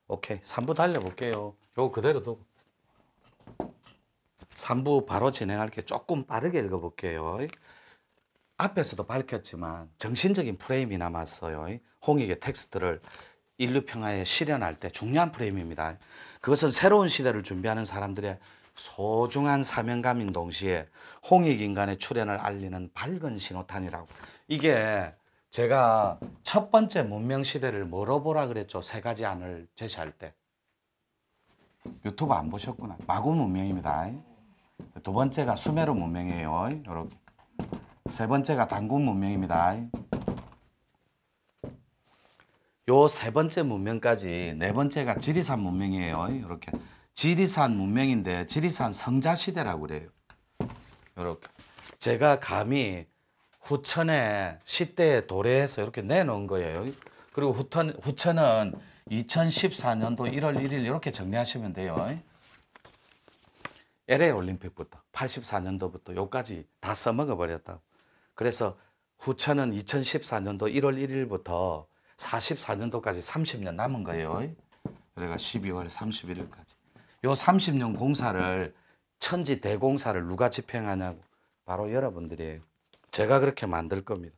오케이. 3부 달려볼게요. 요거 그대로 두고. 3부 바로 진행할게요. 조금 빠르게 읽어볼게요. 앞에서도 밝혔지만 정신적인 프레임이 남았어요. 홍익의 텍스트를 인류 평화에 실현할 때 중요한 프레임입니다. 그것은 새로운 시대를 준비하는 사람들의 소중한 사명감인 동시에 홍익 인간의 출현을 알리는 밝은 신호탄이라고. 이게 제가 첫 번째 문명 시대를 뭐로 보라 그랬죠? 세 가지 안을 제시할 때. 유튜브 안 보셨구나. 마구 문명입니다. 두 번째가 수메르 문명이에요. 이렇게. 세 번째가 단군 문명입니다. 요 세 번째 문명까지 네 번째가 지리산 문명이에요. 이렇게. 지리산 문명인데 지리산 성자 시대라고 그래요. 이렇게. 제가 감히 후천의 시대에 도래해서 이렇게 내놓은 거예요. 그리고 후천은 2014년도 1월 1일 이렇게 정리하시면 돼요. LA 올림픽부터 84년도부터 여기까지 다 써먹어 버렸다고. 그래서 후천은 2014년도 1월 1일부터 44년도까지 30년 남은 거예요. 그래가 12월 31일까지. 요 30년 공사를 천지 대공사를 누가 집행하냐고. 바로 여러분들이에요. 제가 그렇게 만들 겁니다.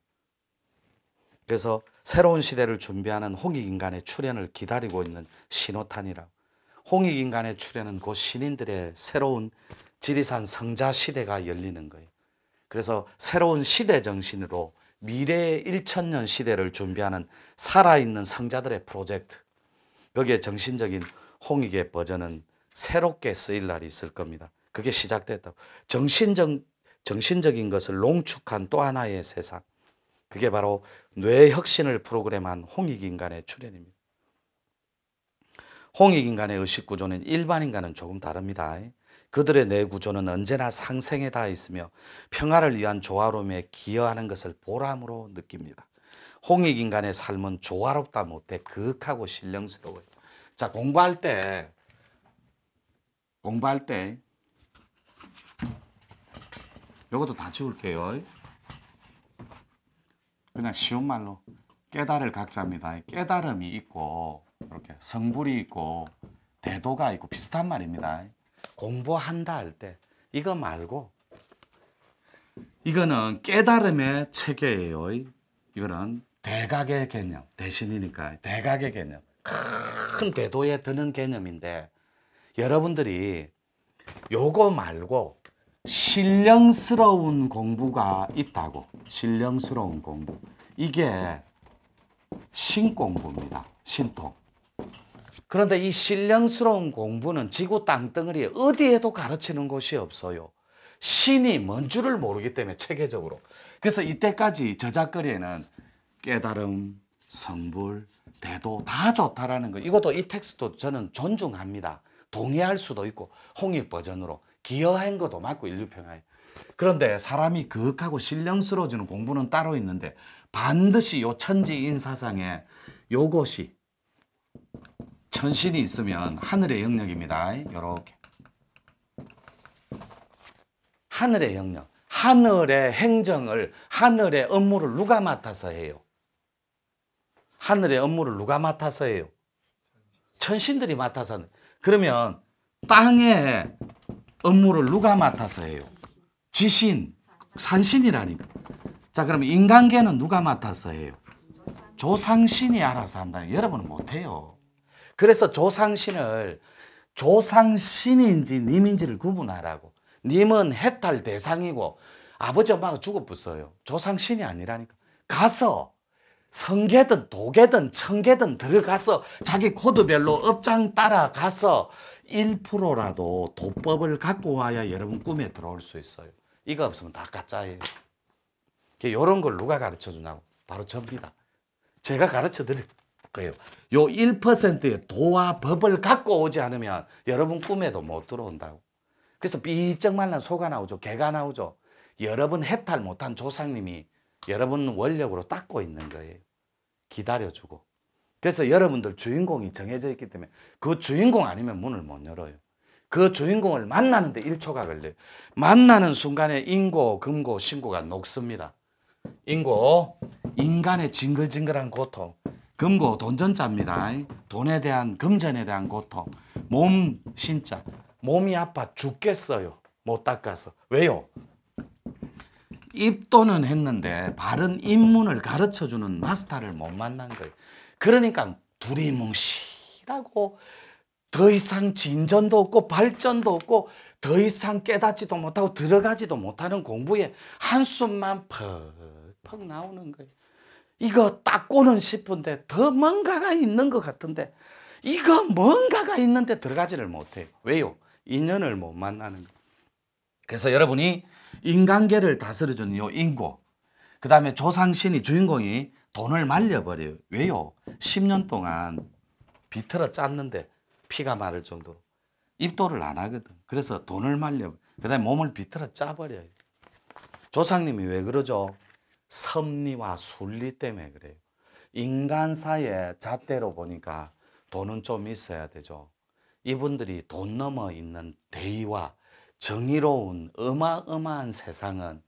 그래서 새로운 시대를 준비하는 홍익인간의 출현을 기다리고 있는 신호탄이라고. 홍익인간의 출현은 곧 신인들의 새로운 지리산 성자 시대가 열리는 거예요. 그래서 새로운 시대 정신으로 미래의 1000년 시대를 준비하는 살아있는 성자들의 프로젝트. 거기에 정신적인 홍익의 버전은 새롭게 쓰일 날이 있을 겁니다. 그게 시작됐다고. 정신적인 것을 농축한 또 하나의 세상. 그게 바로 뇌혁신을 프로그램한 홍익인간의 출현입니다. 홍익인간의 의식구조는 일반 인간은 조금 다릅니다. 그들의 뇌구조는 언제나 상생에 닿아 있으며 평화를 위한 조화로움에 기여하는 것을 보람으로 느낍니다. 홍익인간의 삶은 조화롭다 못해 그윽하고 신령스러워요. 자, 공부할 때 이것도 다 지울게요. 그냥 쉬운 말로 깨달을 각자입니다. 깨달음이 있고 이렇게 성불이 있고 대도가 있고 비슷한 말입니다. 공부한다 할 때 이거 말고 이거는 깨달음의 체계예요. 이거는 대각의 개념, 대신이니까 대각의 개념, 큰 궤도에 드는 개념인데 여러분들이 요거 말고 신령스러운 공부가 있다고. 신령스러운 공부. 이게 신공부입니다. 신통. 그런데 이 신령스러운 공부는 지구 땅덩어리에 어디에도 가르치는 곳이 없어요. 신이 뭔 줄을 모르기 때문에 체계적으로. 그래서 이때까지 저작거리에는 깨달음, 성불, 대도 다 좋다라는 거. 이것도 이 텍스트도 저는 존중합니다. 동의할 수도 있고 홍익 버전으로 기여한 것도 맞고 인류평화에. 그런데 사람이 그윽하고 신령스러워지는 공부는 따로 있는데 반드시 요 천지인사상에 요것이 천신이 있으면 하늘의 영역입니다. 요렇게 하늘의 영역, 하늘의 행정을, 하늘의 업무를 누가 맡아서 해요? 하늘의 업무를 누가 맡아서 해요? 천신들이 맡아서 하는. 그러면 땅의 업무를 누가 맡아서 해요? 지신, 산신이라니까. 자, 그럼 인간계는 누가 맡아서 해요? 조상신이 알아서 한다니. 여러분은 못해요. 그래서 조상신을 조상신인지 님인지를 구분하라고. 님은 해탈 대상이고 아버지 엄마가 죽어붙어요. 조상신이 아니라니까. 가서 성계든 도계든 청계든 들어가서 자기 코드별로 업장 따라가서 1%라도 도법을 갖고 와야 여러분 꿈에 들어올 수 있어요. 이거 없으면 다 가짜예요. 이런 걸 누가 가르쳐 주냐고. 바로 접니다. 제가 가르쳐 드릴 거예요. 요 1%의 도와 법을 갖고 오지 않으면 여러분 꿈에도 못 들어온다고. 그래서 삐쩍 말란 소가 나오죠. 개가 나오죠. 여러분 해탈 못한 조상님이 여러분 원력으로 닦고 있는 거예요. 기다려주고. 그래서 여러분들 주인공이 정해져 있기 때문에 그 주인공 아니면 문을 못 열어요. 그 주인공을 만나는데 1초가 걸려요. 만나는 순간에 인고, 금고, 신고가 녹습니다. 인고, 인간의 징글징글한 고통. 금고 돈전자입니다. 돈에 대한, 금전에 대한 고통. 몸, 신자. 몸이 아파 죽겠어요. 못 닦아서. 왜요? 입도는 했는데 바른 입문을 가르쳐주는 마스터를 못 만난 거예요. 그러니까 두리뭉실하고 더 이상 진전도 없고 발전도 없고 더 이상 깨닫지도 못하고 들어가지도 못하는 공부에 한숨만 퍽퍽 나오는 거예요. 이거 닦고는 싶은데 더 뭔가가 있는 것 같은데 이거 뭔가가 있는데 들어가지를 못해요. 왜요? 인연을 못 만나는 거예요. 그래서 여러분이 인간계를 다스려주는 요 인고, 그 다음에 조상신이 주인공이 돈을 말려버려요. 왜요? 10년 동안 비틀어 짰는데 피가 마를 정도로 입도를 안 하거든. 그래서 돈을 말려, 그 다음에 몸을 비틀어 짜버려요. 조상님이 왜 그러죠? 섭리와 순리 때문에 그래요. 인간사의 잣대로 보니까 돈은 좀 있어야 되죠. 이분들이 돈 넘어 있는 대의와 정의로운 어마어마한 세상은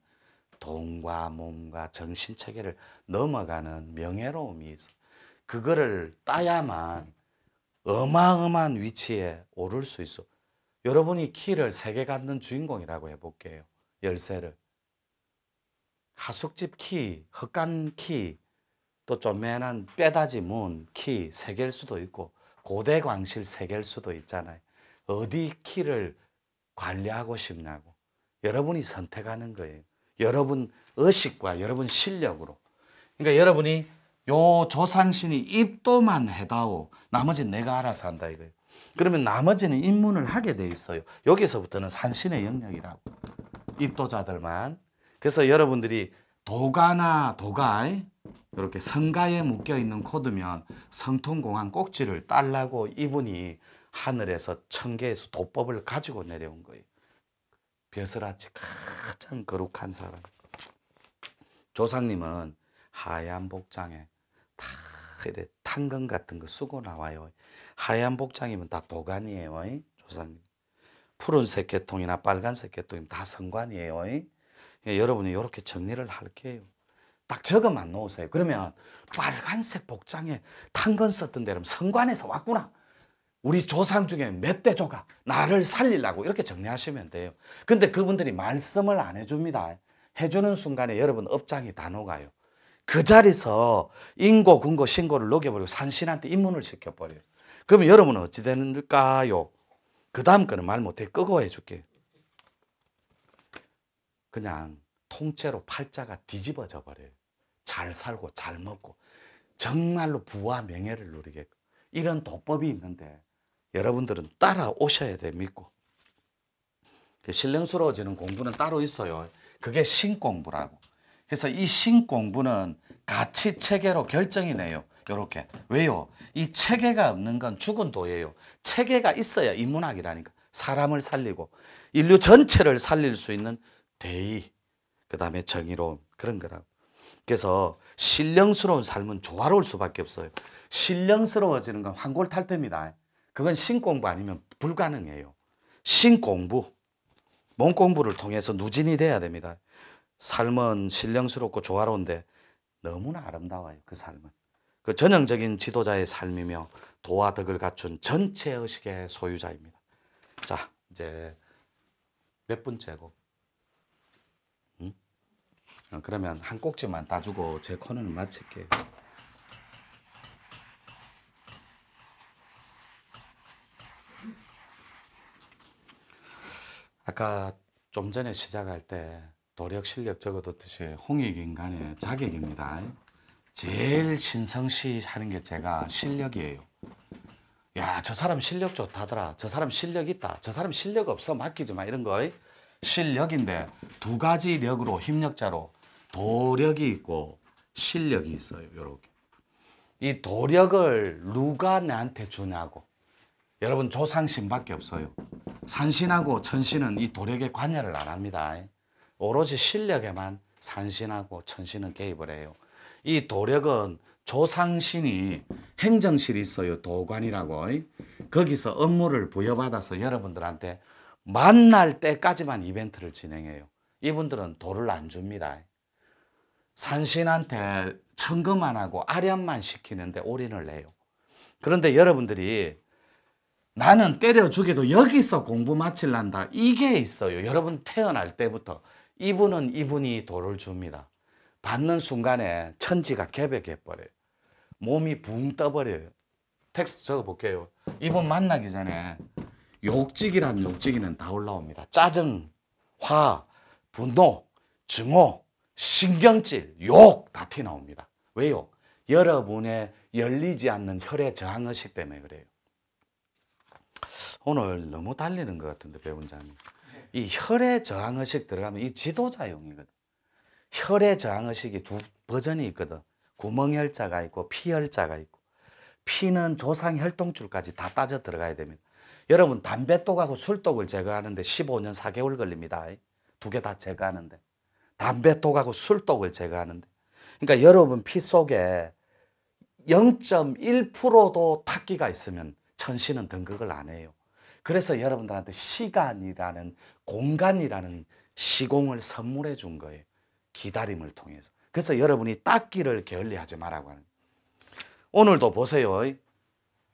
돈과 몸과 정신체계를 넘어가는 명예로움이 있어. 그거를 따야만 어마어마한 위치에 오를 수 있어. 여러분이 키를 3개 갖는 주인공이라고 해볼게요. 열쇠를. 하숙집 키, 헛간 키, 또 쪼매난 빼다지 문 키 3개일 수도 있고 고대 광실 3개일 수도 있잖아요. 어디 키를 관리하고 싶냐고. 여러분이 선택하는 거예요. 여러분 의식과 여러분 실력으로. 그러니까 여러분이 요 조상신이 입도만 해다오. 나머지는 내가 알아서 한다 이거예요. 그러면 나머지는 입문을 하게 돼 있어요. 여기서부터는 산신의 영역이라고. 입도자들만. 그래서 여러분들이 도가나 도가 이렇게 성가에 묶여 있는 코드면 성통공한 꼭지를 딸라고 이분이 하늘에서 천계에서 도법을 가지고 내려온 거예요. 벼슬아치 가장 거룩한 사람. 조상님은 하얀 복장에 다 이래 탄건 같은 거 쓰고 나와요. 하얀 복장이면 다 도관이에요. 조상님. 푸른색 계통이나 빨간색 계통이면 다 성관이에요. 여러분이 이렇게 정리를 할게요. 딱 적어만 놓으세요. 그러면 빨간색 복장에 탄건 썼던 데는 성관에서 왔구나. 우리 조상 중에 몇 대조가 나를 살리려고 이렇게 정리하시면 돼요. 근데 그분들이 말씀을 안 해줍니다. 해주는 순간에 여러분 업장이 다 녹아요. 그 자리에서 인고, 군고, 신고를 녹여버리고 산신한테 입문을 시켜버려요. 그러면 여러분은 어찌 되는가요? 그 다음 거는 말 못해. 끄고 해줄게요. 그냥 통째로 팔자가 뒤집어져 버려요. 잘 살고 잘 먹고 정말로 부와 명예를 누리게끔. 이런 도법이 있는데 여러분들은 따라오셔야 돼. 믿고. 신령스러워지는 공부는 따로 있어요. 그게 신공부라고. 그래서 이 신공부는 가치체계로 결정이 내요. 요렇게. 왜요? 이 체계가 없는 건 죽은 도예요. 체계가 있어야 인문학이라니까. 사람을 살리고 인류 전체를 살릴 수 있는 대의, 그 다음에 정의로움, 그런 거라고. 그래서 신령스러운 삶은 조화로울 수밖에 없어요. 신령스러워지는 건 환골탈태입니다. 그건 신공부 아니면 불가능해요. 신공부, 몸공부를 통해서 누진이 돼야 됩니다. 삶은 신령스럽고 조화로운데 너무나 아름다워요. 그 삶은. 그 전형적인 지도자의 삶이며 도와 덕을 갖춘 전체 의식의 소유자입니다. 자, 이제 몇 번째고? 그러면 한 꼭지만 따주고 제 코너는 마칠게요. 아까 좀 전에 시작할 때 도력 실력 적어뒀듯이 홍익인간의 자격입니다. 제일 신성시 하는 게 제가 실력이에요. 야, 저 사람 실력 좋다더라. 저 사람 실력 있다. 저 사람 실력 없어. 맡기지 마. 이런 거. 실력인데 두 가지 력으로 힘력자로 도력이 있고 실력이 있어요. 요렇게. 이 도력을 누가 나한테 주냐고. 여러분 조상신밖에 없어요. 산신하고 천신은 이 도력에 관여를 안 합니다. 오로지 실력에만 산신하고 천신은 개입을 해요. 이 도력은 조상신이 행정실이 있어요. 도관이라고. 거기서 업무를 부여받아서 여러분들한테 만날 때까지만 이벤트를 진행해요. 이분들은 도를 안 줍니다. 산신한테 청금만 하고 아련만 시키는데 올인을 해요. 그런데 여러분들이 나는 때려 죽여도 여기서 공부 마칠란다. 이게 있어요. 여러분 태어날 때부터 이분은 이분이 돌을 줍니다. 받는 순간에 천지가 개벽해 버려요. 몸이 붕 떠버려요. 텍스트 적어볼게요. 이분 만나기 전에 욕지기란 욕지기는 다 올라옵니다. 짜증, 화, 분노, 증오, 신경질, 욕 다 튀어나옵니다. 왜요? 여러분의 열리지 않는 혈의 저항의식 때문에 그래요. 오늘 너무 달리는 것 같은데 배운자님. 이 혈의 저항의식 들어가면 이 지도자용이거든. 혈의 저항의식이 두 버전이 있거든. 구멍혈자가 있고 피혈자가 있고. 피는 조상 혈통줄까지 다 따져 들어가야 됩니다. 여러분 담배독하고 술독을 제거하는데 15년 4개월 걸립니다. 두 개 다 제거하는데. 담배독하고 술독을 제거하는데. 그러니까 여러분 피 속에 0.1%도 탁기가 있으면 천신은 등극을 안 해요. 그래서 여러분들한테 시간이라는 공간이라는 시공을 선물해 준 거예요. 기다림을 통해서. 그래서 여러분이 닦기를 게을리하지 말라고 하는 거예요. 오늘도 보세요.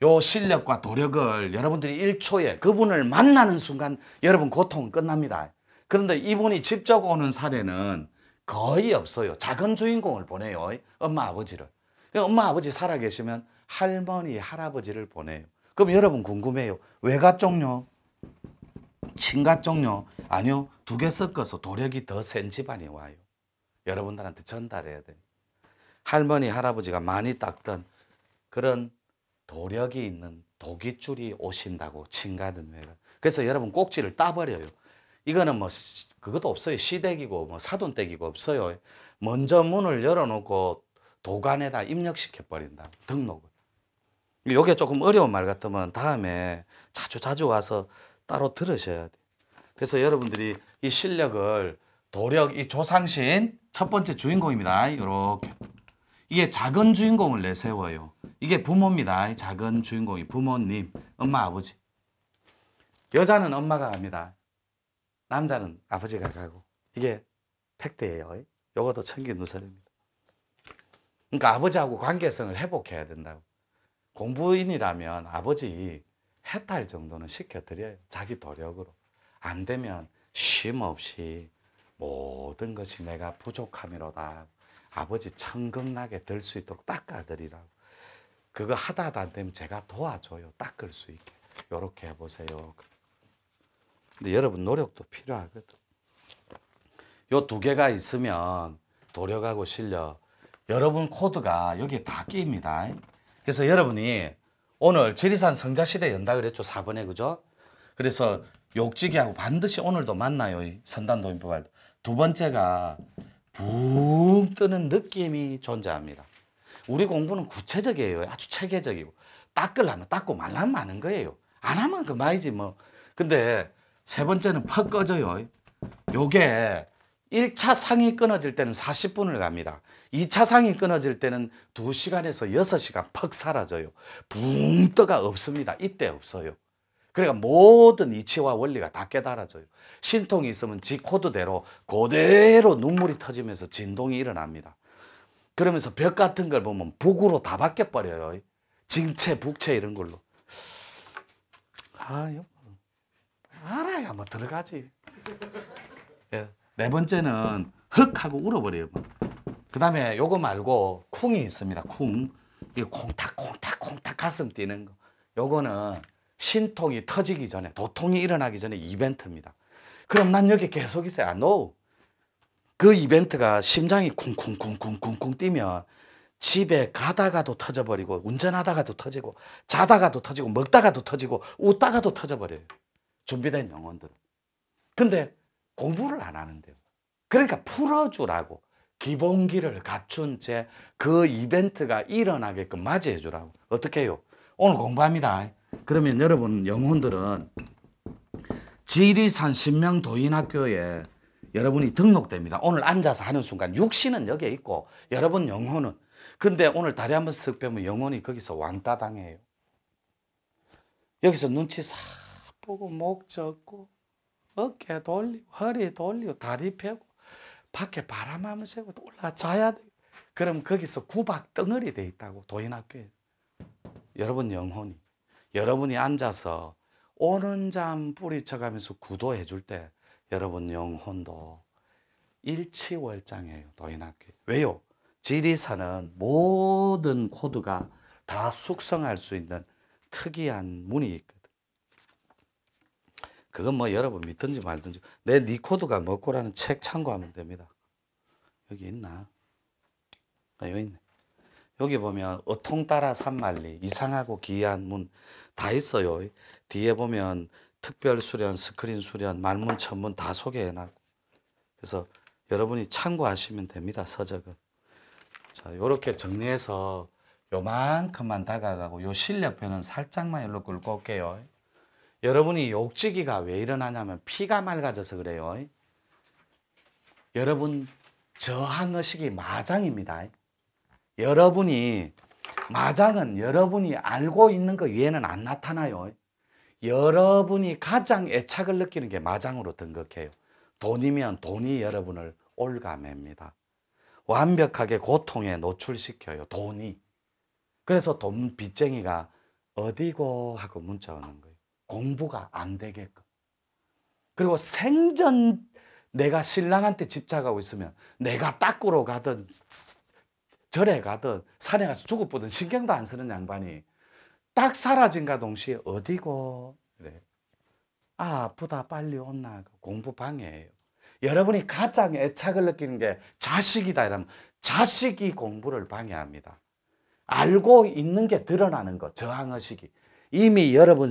요 실력과 도력을 여러분들이 1초에 그분을 만나는 순간 여러분 고통은 끝납니다. 그런데 이분이 직접 오는 사례는 거의 없어요. 작은 주인공을 보내요. 엄마 아버지를. 엄마 아버지 살아계시면 할머니 할아버지를 보내요. 그럼 여러분 궁금해요. 외가 쪽요? 친가 쪽요? 아니요. 두 개 섞어서 도력이 더 센 집안이 와요. 여러분들한테 전달해야 돼요. 할머니 할아버지가 많이 닦던 그런 도력이 있는 도깃줄이 오신다고 친가든 외가. 그래서 여러분 꼭지를 따버려요. 이거는 뭐 그것도 없어요. 시댁이고 뭐 사돈댁이고 없어요. 먼저 문을 열어놓고 도관에다 입력시켜 버린다. 등록을. 이게 조금 어려운 말 같으면 다음에 자주 와서 따로 들으셔야 돼요. 그래서 여러분들이 이 실력을 도력, 이 조상신 첫 번째 주인공입니다. 이렇게. 이게 작은 주인공을 내세워요. 이게 부모입니다. 작은 주인공이 부모님, 엄마, 아버지. 여자는 엄마가 갑니다. 남자는 아버지가 가고. 이게 팩트예요. 요것도 천기누설입니다. 그러니까 아버지하고 관계성을 회복해야 된다고. 공부인이라면 아버지 해탈 정도는 시켜드려요. 자기 도력으로. 안 되면 쉼 없이 모든 것이 내가 부족함이로다. 아버지 천금나게 들 수 있도록 닦아드리라고. 그거 하다 안 되면 제가 도와줘요. 닦을 수 있게. 요렇게 해보세요. 근데 여러분 노력도 필요하거든. 요 두 개가 있으면 도력하고 실력. 여러분 코드가 여기에 다 끼입니다. 그래서 여러분이 오늘 지리산 성자시대 연다 그랬죠. 4번에 그죠? 그래서 욕지기하고 반드시 오늘도 만나요. 선단도인법할 때. 두 번째가 붕 뜨는 느낌이 존재합니다. 우리 공부는 구체적이에요. 아주 체계적이고. 닦으려면 닦고 말라면 마는 거예요. 안 하면 그만이지 뭐. 근데 세 번째는 퍽 꺼져요. 요게 1차 상이 끊어질 때는 40분을 갑니다. 2차 상이 끊어질 때는 2시간에서 6시간 퍽 사라져요. 붕 떠가 없습니다. 이때 없어요. 그러니까 모든 이치와 원리가 다 깨달아져요. 신통이 있으면 지 코드대로 그대로 눈물이 터지면서 진동이 일어납니다. 그러면서 벽 같은 걸 보면 북으로 다 바뀌어버려요. 징체, 북체 이런 걸로. 아, 알아야 뭐 들어가지. 네 번째는 흑하고 울어버려요. 그 다음에 요거 말고 쿵이 있습니다. 쿵. 이 콩닥 가슴 뛰는 거. 요거는 신통이 터지기 전에, 도통이 일어나기 전에 이벤트입니다. 그럼 난 여기 계속 있어요. No. 그 이벤트가 심장이 쿵쿵쿵쿵쿵쿵 뛰면 집에 가다가도 터져버리고 운전하다가도 터지고 자다가도 터지고 먹다가도 터지고 웃다가도 터져버려요. 준비된 영혼들은. 근데 공부를 안 하는데요. 그러니까 풀어주라고. 기본기를 갖춘 채 그 이벤트가 일어나게끔 맞이해 주라고. 어떻게 해요? 오늘 공부합니다. 그러면 여러분 영혼들은 지리산 신명도인학교에 여러분이 등록됩니다. 오늘 앉아서 하는 순간 육신은 여기에 있고 여러분 영혼은. 근데 오늘 다리 한번 쓱 빼면 영혼이 거기서 왕따 당해요. 여기서 눈치 싹 보고 목 젓고 어깨 돌리고 허리 돌리고 다리 펴고 밖에 바람하면 쐬고 또 올라가 자야 돼. 그럼 거기서 구박 덩어리 돼 있다고 도인학교에. 여러분 영혼이 여러분이 앉아서 오는 잠 뿌리쳐가면서 구도해 줄 때 여러분 영혼도 일치월장이에요. 도인학교. 왜요? 지리산은 모든 코드가 다 숙성할 수 있는 특이한 문이 있거든. 그건 뭐 여러분 믿든지 말든지 내 니 코드가 뭐고라는 책 참고하면 됩니다. 여기 있나? 여기 있네. 여기 보면 어통 따라 산만리 이상하고 기이한 문 다 있어요. 뒤에 보면 특별 수련, 스크린 수련, 말문, 천문 다 소개해놨고. 그래서 여러분이 참고하시면 됩니다. 서적은. 자, 요렇게 정리해서 요만큼만 다가가고 요 실력표는 살짝만 일로 끌고 올게요. 여러분이 욕지기가 왜 일어나냐면 피가 맑아져서 그래요. 여러분 저항의식이 마장입니다. 여러분이 마장은 여러분이 알고 있는 것 외에는 안 나타나요. 여러분이 가장 애착을 느끼는 게 마장으로 등극해요. 돈이면 돈이 여러분을 올가맵니다. 완벽하게 고통에 노출시켜요. 돈이. 그래서 돈 빚쟁이가 어디고 하고 문자 오는 거예요. 공부가 안 되게끔. 그리고 생전 내가 신랑한테 집착하고 있으면 내가 닦으러 가든 절에 가든 산에 가서 죽어보든 신경도 안 쓰는 양반이 딱 사라진과 동시에 어디고 그래. 아, 아프다 빨리 온나 공부 방해해요. 여러분이 가장 애착을 느끼는 게 자식이다 이러면 자식이 공부를 방해합니다. 알고 있는 게 드러나는 거 저항의식이 이미 여러분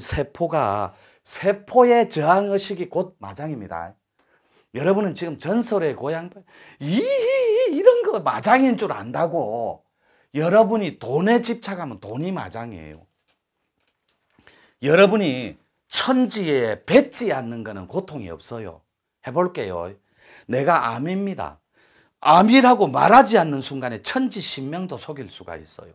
세포의 저항의식이 곧 마장입니다. 여러분은 지금 전설의 고향 이런 거 마장인 줄 안다고. 여러분이 돈에 집착하면 돈이 마장이에요. 여러분이 천지에 뱉지 않는 거는 고통이 없어요. 해볼게요. 내가 암입니다. 암이라고 말하지 않는 순간에 천지신명도 속일 수가 있어요.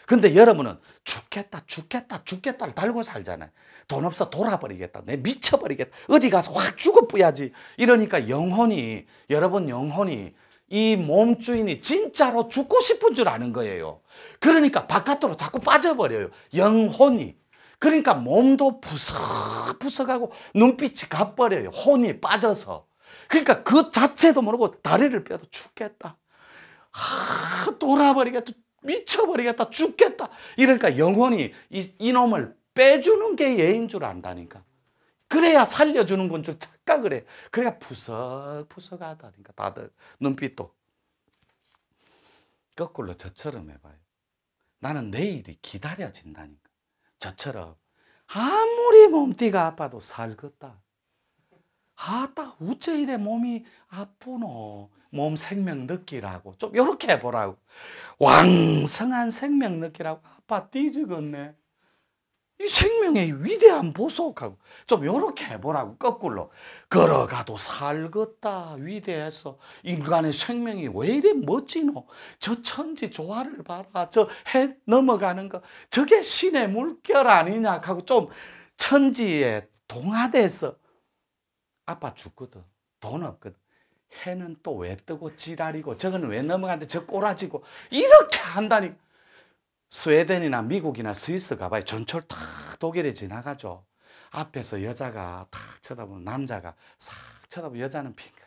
근데 여러분은 죽겠다를 달고 살잖아요. 돈 없어 돌아버리겠다. 내 미쳐버리겠다. 어디 가서 확 죽어뿌야지. 이러니까 영혼이 여러분 영혼이 이 몸 주인이 진짜로 죽고 싶은 줄 아는 거예요. 그러니까 바깥으로 자꾸 빠져버려요. 영혼이. 그러니까 몸도 부석부석하고 눈빛이 가버려요. 혼이 빠져서. 그러니까 그 자체도 모르고 다리를 뼈도 죽겠다. 돌아버리겠다. 미쳐버리겠다. 죽겠다. 이러니까 영혼이 이놈을 빼주는 게 예인 줄 안다니까. 그래야 살려주는 건 줄 착각을 해. 그래야 푸석푸석하다니까 다들 눈빛도. 거꾸로 저처럼 해봐요. 나는 내일이 기다려진다니까. 저처럼 아무리 몸띠가 아파도 살겠다. 아따 우째 이래 몸이 아프노. 몸 생명 느끼라고 좀 요렇게 해보라고. 왕성한 생명 느끼라고. 아빠 뒤죽었네. 이 생명의 위대한 보석하고 좀 요렇게 해보라고. 거꾸로 걸어가도 살겠다. 위대해서 인간의 생명이 왜 이래 멋지노. 저 천지 조화를 봐라. 저 해 넘어가는 거 저게 신의 물결 아니냐 하고 좀 천지에 동화돼서. 아빠 죽거든. 돈 없거든. 해는 또 왜 뜨고 지랄이고 저거는 왜 넘어가는데 저 꼬라지고 이렇게 한다니. 스웨덴이나 미국이나 스위스 가봐요. 전철 탁 독일에 지나가죠. 앞에서 여자가 탁 쳐다보면 남자가 싹 쳐다보면 여자는 빙그레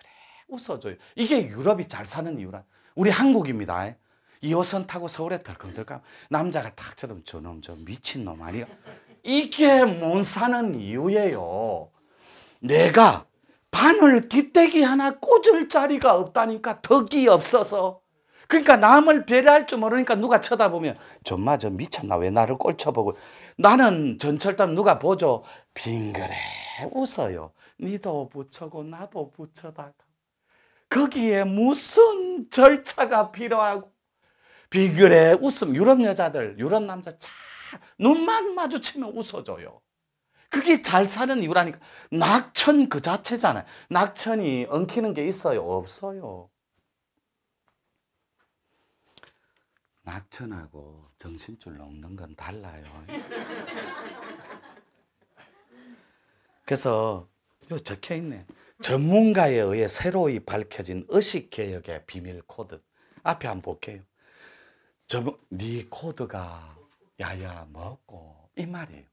웃어줘요. 이게 유럽이 잘 사는 이유라. 우리 한국입니다. 2호선 타고 서울에 덜컹덜컹 남자가 탁 쳐다보면 저놈 저 미친놈 아니야. 이게 못 사는 이유예요. 내가 바늘 기대기 하나 꽂을 자리가 없다니까. 덕이 없어서. 그러니까 남을 배려할 줄 모르니까 누가 쳐다보면 정말 저 미쳤나 왜 나를 꼴쳐보고. 나는 전철단 누가 보죠. 빙그레 웃어요. 니도 붙여고 나도 붙여다가. 거기에 무슨 절차가 필요하고. 빙그레 웃음. 유럽 여자들 유럽 남자 참 눈만 마주치면 웃어줘요. 그게 잘 사는 이유라니까. 낙천 그 자체잖아요. 낙천이 엉키는 게 있어요? 없어요. 낙천하고 정신줄 놓는 건 달라요. 그래서 여기 적혀 있네. 전문가에 의해 새로이 밝혀진 의식개혁의 비밀 코드. 앞에 한번 볼게요. 네 코드가 야야 먹고 이 말이에요.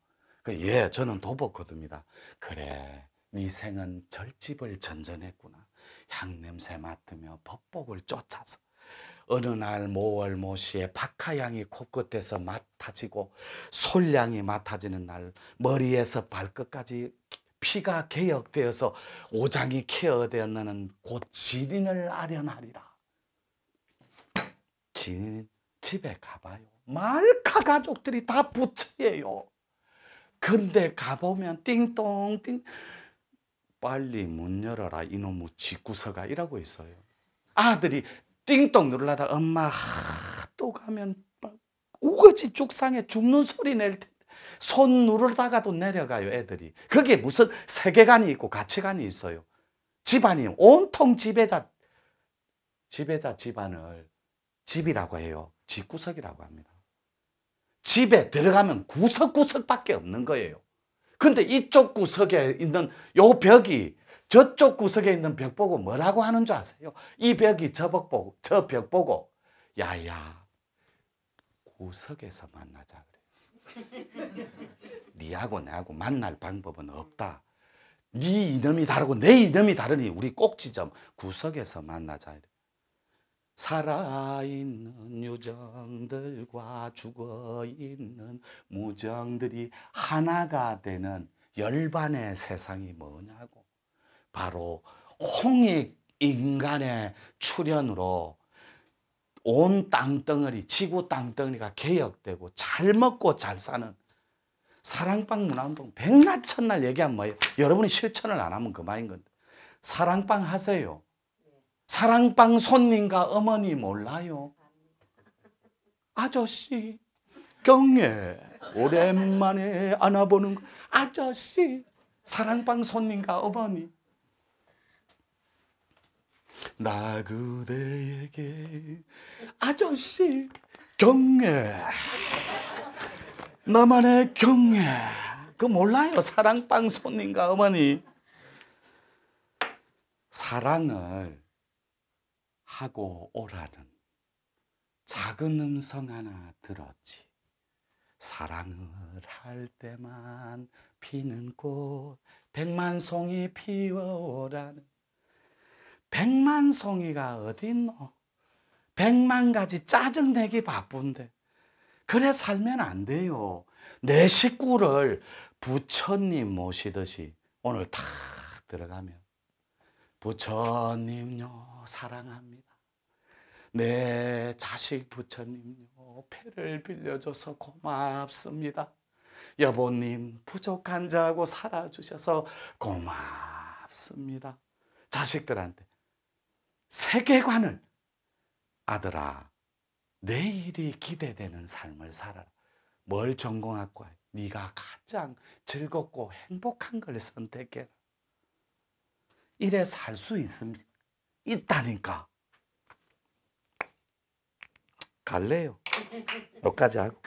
예, 저는 도버코드입니다. 그래, 네 생은 절집을 전전했구나. 향냄새 맡으며 법복을 쫓아서 어느 날 모월 모시에 박하향이 코끝에서 맡아지고 솔향이 맡아지는 날 머리에서 발끝까지 피가 개혁되어서 오장이 케어되었는 곧 진인을 아련하리라. 진인 집에 가봐요. 말카 가족들이 다 부처예요. 근데 가보면 띵동띵 빨리 문 열어라 이놈의 집구석아 이라고 있어요. 아들이 띵동 누르려다 엄마 또 가면 우거지 죽상에 죽는 소리 낼 텐데 손 누르다가도 내려가요 애들이. 그게 무슨 세계관이 있고 가치관이 있어요. 집안이 온통 지배자 집안을 집이라고 해요. 집구석이라고 합니다. 집에 들어가면 구석구석밖에 없는 거예요. 근데 이쪽 구석에 있는 요 벽이 저쪽 구석에 있는 벽 보고 뭐라고 하는 줄 아세요? 이 벽이 저 벽 보고 저 벽 보고 야야 구석에서 만나자 그래. 니하고 나하고 만날 방법은 없다. 네 이름이 다르고 내 이름이 다르니 우리 꼭지점 구석에서 만나자. 살아있는 유정들과 죽어있는 무정들이 하나가 되는 열반의 세상이 뭐냐고. 바로 홍익 인간의 출현으로 온 땅덩어리, 지구 땅덩어리가 개혁되고 잘 먹고 잘 사는 사랑방 문화운동 백날 첫날 얘기하면 뭐예요? 여러분이 실천을 안 하면 그만인 건데. 사랑방 하세요. 사랑방 손님과 어머니 몰라요? 아저씨 경례 오랜만에 안아보는 아저씨 사랑방 손님과 어머니 나 그대에게 아저씨 경례 나만의 경례 그거 몰라요? 사랑방 손님과 어머니. 사랑을 하고 오라는 작은 음성 하나 들었지. 사랑을 할 때만 피는 꽃 백만송이 피어오라는. 백만송이가 어딨노? 백만 가지 짜증내기 바쁜데 그래 살면 안 돼요. 내 식구를 부처님 모시듯이 오늘 탁 들어가면 부처님요 사랑합니다. 내 자식 부처님요 패를 빌려줘서 고맙습니다. 여보님 부족한 자하고 살아주셔서 고맙습니다. 자식들한테 세계관을 아들아 내일이 기대되는 삶을 살아라. 뭘 전공할까? 네가 가장 즐겁고 행복한 걸 선택해라. 이래 살 수 있다니까. 갈래요. 여기까지 하고.